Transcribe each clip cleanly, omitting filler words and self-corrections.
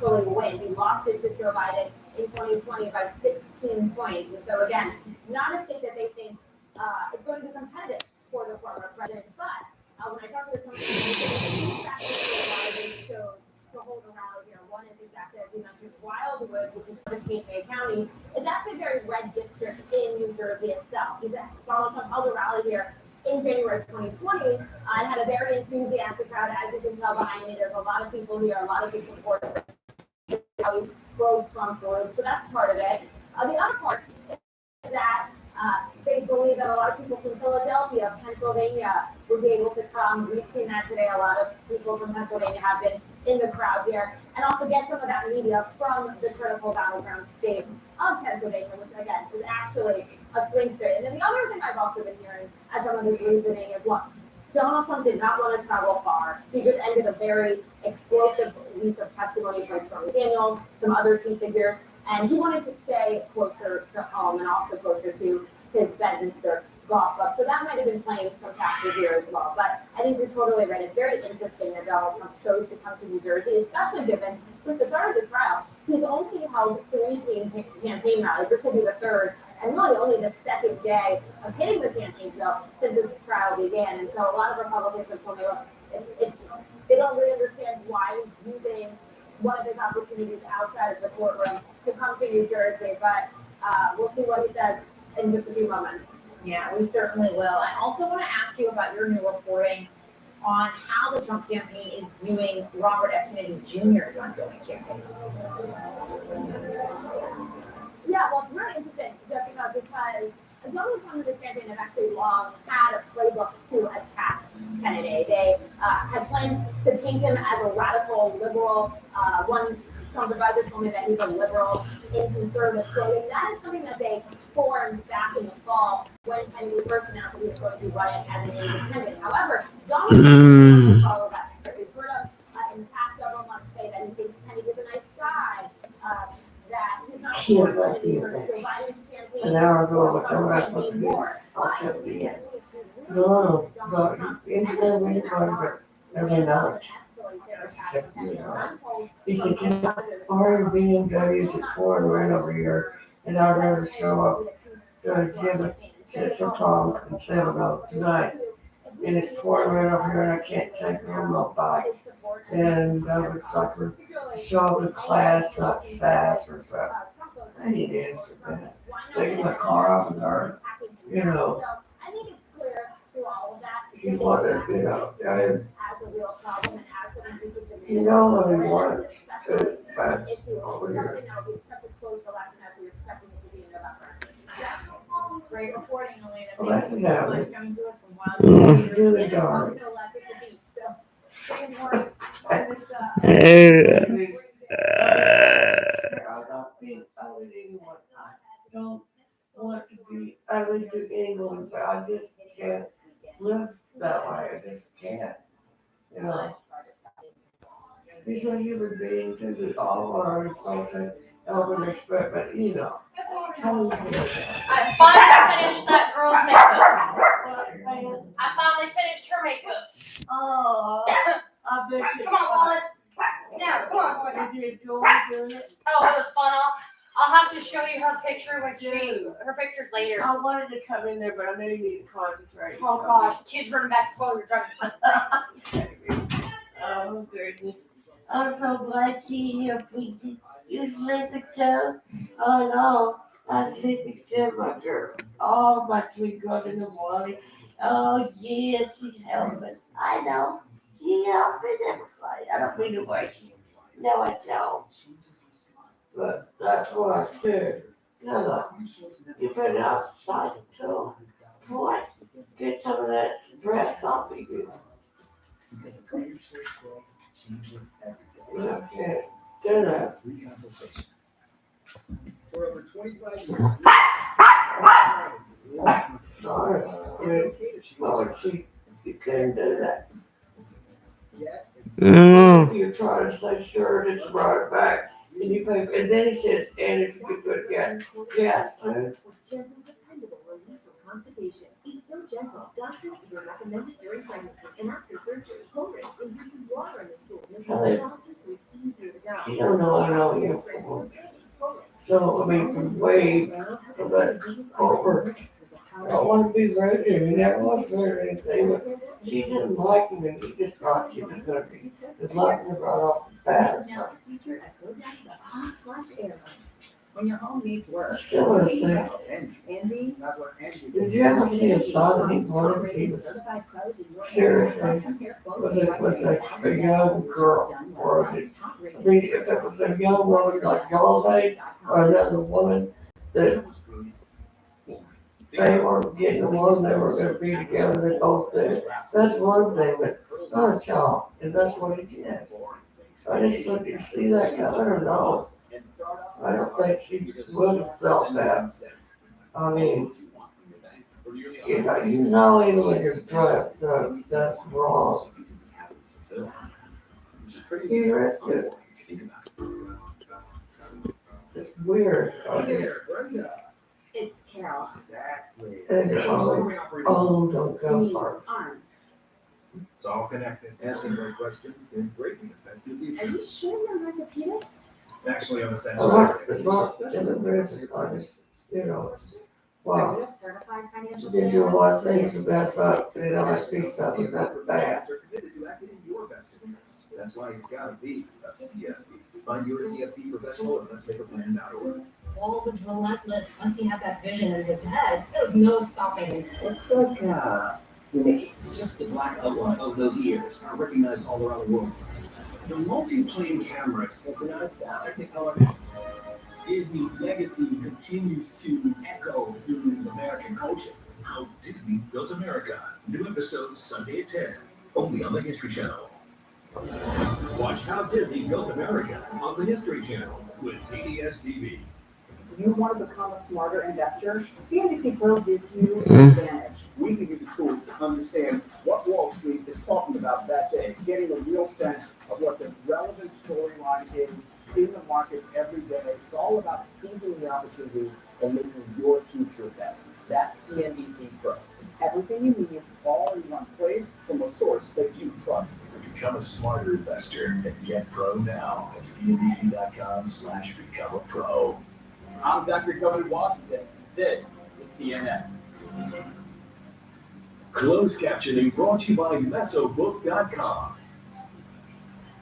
fully win. He lost it to Joe Biden in 2020 by 16 points. And so again, not a state that they think is going to be competitive for the former president. But when I talked to some people, they said the key factors for why they chose to hold a rally here. One is exactly as you mentioned, Wildwood, which is part of Cape May County, is actually a very red district in New Jersey itself. He's Donald Trump held a rally here in January 2020, and had a very enthusiastic crowd. As you can tell behind me, there's a lot of people here, a lot of big supporters. How he drove Trump through. So that's part of it. The other part is that they believe that a lot of people from Philadelphia, Pennsylvania, will be able to come. We've seen that today. A lot of people from Pennsylvania have been in the crowd here, and also get some of that media from the critical battleground state of Pennsylvania, which again is actually a swing state. And then the other thing I've also been hearing as some of this reasoning is, look, Donald Trump did not want to travel far. He just ended a very explosive week of testimony from Stormy Daniels, some other key figures, and he wanted to stay closer to home and also closer to his Bedminster golf club. So that might have been playing some factors here as well. But I think you're totally right. It's very interesting that Donald Trump chose to come to New Jersey, especially given with the start of the trial, he's only held 3 campaign rallies. This will be the third, and really only the second day of hitting the campaign trail since this trial began. And so a lot of Republicans have told me, look, they don't really understand why he's using one of his opportunities outside of the courtroom to come to New Jersey. But we'll see what he says in just a few moments. Yeah, we certainly will. I also want to ask you about your new reporting on how the Trump campaign is viewing Robert F. Kennedy Jr.'s ongoing campaign. Yeah, well, it's really interesting, Jessica, because Donald Trump and his campaign have actually long had a playbook to attack Kennedy. They had planned to paint him as a radical liberal. One Trump advisor told me that he's a liberal in conservative clothing. That is something that they formed back in the fall when Kennedy first announced that he was going to run as an independent. However, Donald Trump doesn't follow that script. We've heard him in the past several months say that he thinks Kennedy's a nice guy. That he's not Can't left the events. An hour ago, but I'm not looking at I'll tell you yet. No, but inside when you go every night. He said, can I order BMWs at pouring right over here, and I'd rather show up to give it to some problem and settle out tonight. And it's pouring right over here, and I can't take it on my bike. And I was like, show the class, not sass or something. I need to answer that. Taking my car off of her, you know. He wanted, you know, you know what he wanted to, but over here. Great reporting, Elena. Well, Thank you so much coming to us from He's really dark. I don't want to be ugly to anyone, but I just can't live that way. I just can't. You know, he's a human being too. That all are supposed to help and respect, but you know, how is it? I finally finished that girl's makeup. I finally finished her makeup. Oh, I bet you. Come on, Wallace. Now, come on, boy. Did you enjoy doing it? Oh, it was fun. I'll have to show you her picture when her picture's later. I wanted to come in there, but I knew you needed to concentrate. Oh gosh, kids running back and forth. Oh goodness. I'm so glad to see you, Preeti. You sleeping too? Oh no, I'm sleeping too, my girl. Oh, my sweet girl in the morning. Oh yes, she's helping. I know. She helping everybody. I don't mean to wake you. No, I don't. But that's what I do. No, you put it outside too. What? Get some of that stress off of you. Okay, do that. For over 25 years. Sorry, you couldn't do that. If you try to say sure, it's right back. And you pay, and then he said, and if you could put gas too. Gentle, dependable relief from constipation. Eat so gentle, doctors even recommend it during pregnancy and after surgery. Home race induces water in the stool, making the softest and easier to She don't know I know you. So, I mean, from Wade, from that over, I want to be rude to him. He never was rude or anything, but she didn't like him and he just thought she was going to be good luck right off the bat or something. Featured at GoDaddy.com/airline. When your home needs work. Still want to say, Andy. did you ever see a son that he wanted? He was seriously, was a young girl, or was it, I mean, if it was a young woman like y'all's age, or another woman that they weren't getting along, they were gonna be together, they both did. That's one thing, but not y'all, and that's what he did. So I just looked and see that coming or no. I don't think she would have felt that. I mean, you know even when you're drugs, that's wrong. You risk it. It's weird. It's Carol. And it's oh, don't go far. Arm. It's all connected. Asking the right question can greatly affect your Are future. you sure you're an orthopedist? Actually, I'm a It's not in the music, I just, you know, Are wow. you a certified financial You do a planner? lot of things to mess up, but it always be something that bad. Professionals are committed to acting in your best interest. That's why it's gotta be a CFP. Find your CFP professional at letsmakeaplan.org. Wall was relentless. Once he had that vision in his head, there was no stopping him. Looks like, Mickey. Just the black outline of those ears are recognized all around the world. The multi-plane camera synchronized Technicolor. Disney's legacy continues to echo through American culture. How Disney Built America. New episodes Sunday at 10. Only on the History Channel. Watch How Disney Built America on the History Channel with CBS TV. You want to become a smarter investor? CNBC Pro gives you an advantage. We give you the tools to understand what Wall Street is talking about that day, getting a real sense of what the relevant storyline is in the market every day. It's all about seizing the opportunity and making your future better. That's CNBC Pro. Everything you need all in one place from a source that you trust. Become a smarter investor and get pro now at cnbc.com/becomeapro. I'm Dr. Governor Washington. This is CNN. Closed captioning brought to you by mesobook.com.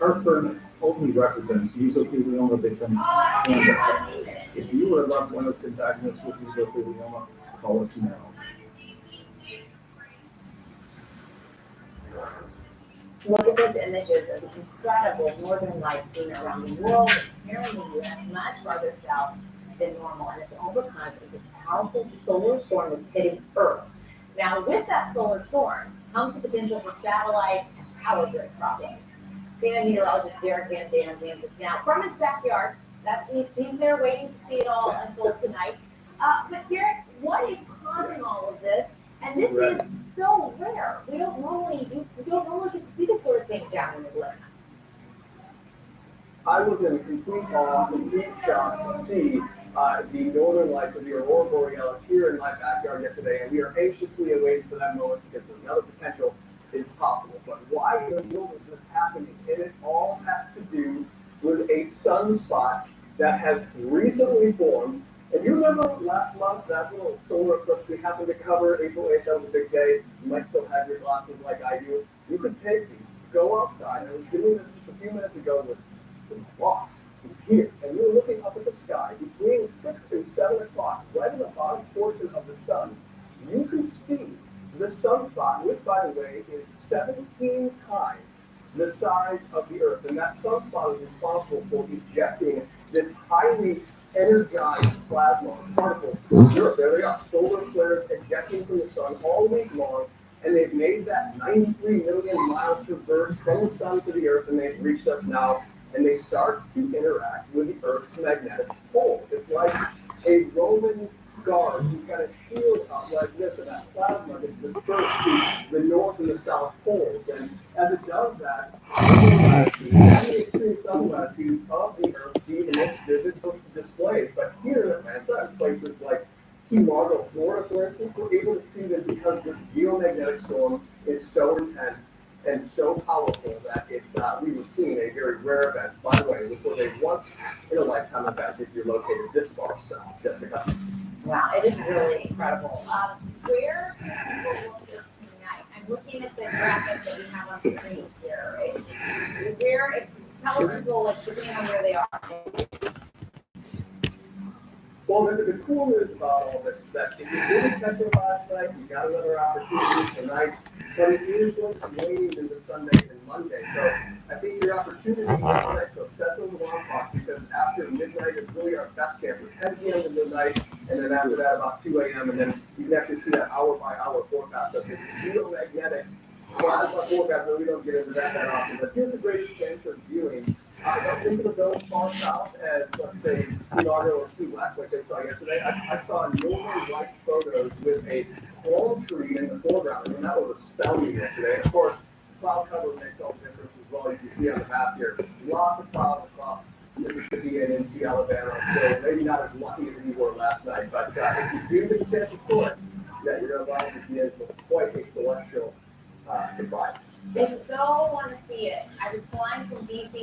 Heartburn only represents mesothelioma victims and their families. If you or a loved one has been diagnosed with mesothelioma, call us now. Look at those images of the incredible northern lights seen around the world, here in the U.S., much farther south than normal, and it's all because of this powerful solar storm that's hitting Earth. Now, with that solar storm comes the potential for satellite and power grid problems. CNN meteorologist Derek Van Dam joins us now from his backyard. He's there waiting to see it all unfold tonight. But Derek, what is causing all of this? And this is so rare. We don't normally get to see this sort of thing down in Atlanta. I was in complete awe, complete shock to see the northern lights of the Aurora Borealis here in my backyard yesterday, and we are anxiously awaiting for that moment because another potential is possible. But why in the world is this happening? And it all has to do with a sunspot that has recently formed. And you remember last month, that little solar eclipse we happened to cover, April 8th, that was a big day. You might still have your glasses like I do. You could take these, go outside. I was doing this just a few minutes ago with some clocks. It's here. And you're looking up at the sky between 6 and 7 o'clock, right in the bottom portion of the sun. You can see the sunspot, which, by the way, is 17 times the size of the Earth. And that sunspot is responsible for ejecting this highly energized plasma particles from Earth. There they are, solar flares ejecting from the sun all week long. And they've made that 93 million mile traverse from the sun to the Earth, and they've reached us now. And they start to interact with the Earth's magnetic pole. It's like a Roman guard who's got a shield up like this, and that plasma is dispersed to the north and the south poles. And as it does that, the extreme sun latitudes of the Earth see the most vivid displays. But here in Atlanta, in places like Key Largo, Florida, for instance, we're able to see that because this geomagnetic storm is so intense and so powerful that we were seeing a very rare event. By the way, look where in a lifetime event if you're located this far south, Jessica. Wow, it is really incredible. Where can people look this tonight? I'm looking at the graphics that we have on the screen here. Tell people, like, depending on where they are. Well, the cool news about all this is that if you didn't catch it last night, you got another opportunity tonight. But it is going to be waning into Sunday and Monday. So I think your opportunity is tonight. So set those alarm clocks because after midnight is really our best chance. It's 10 p.m. to midnight, and then after that about 2 a.m. And then you can actually see that hour by hour forecast of this geomagnetic plasma forecast. But we don't get into that often. But here's the greatest chance for viewing. Don't think of those far south as, let's say, Key Largo or Key West, like they saw yesterday. I saw northern light photos with a palm tree in the foreground, and that was astounding yesterday. And of course, cloud cover makes all the difference as well. You can see on the map here, lots of clouds across Mississippi and into Alabama. So maybe not as lucky as we were last night, but if you do get a chance to score it, yeah, you're going to find it is quite a celestial surprise. I so want to see it. I was flying from DC to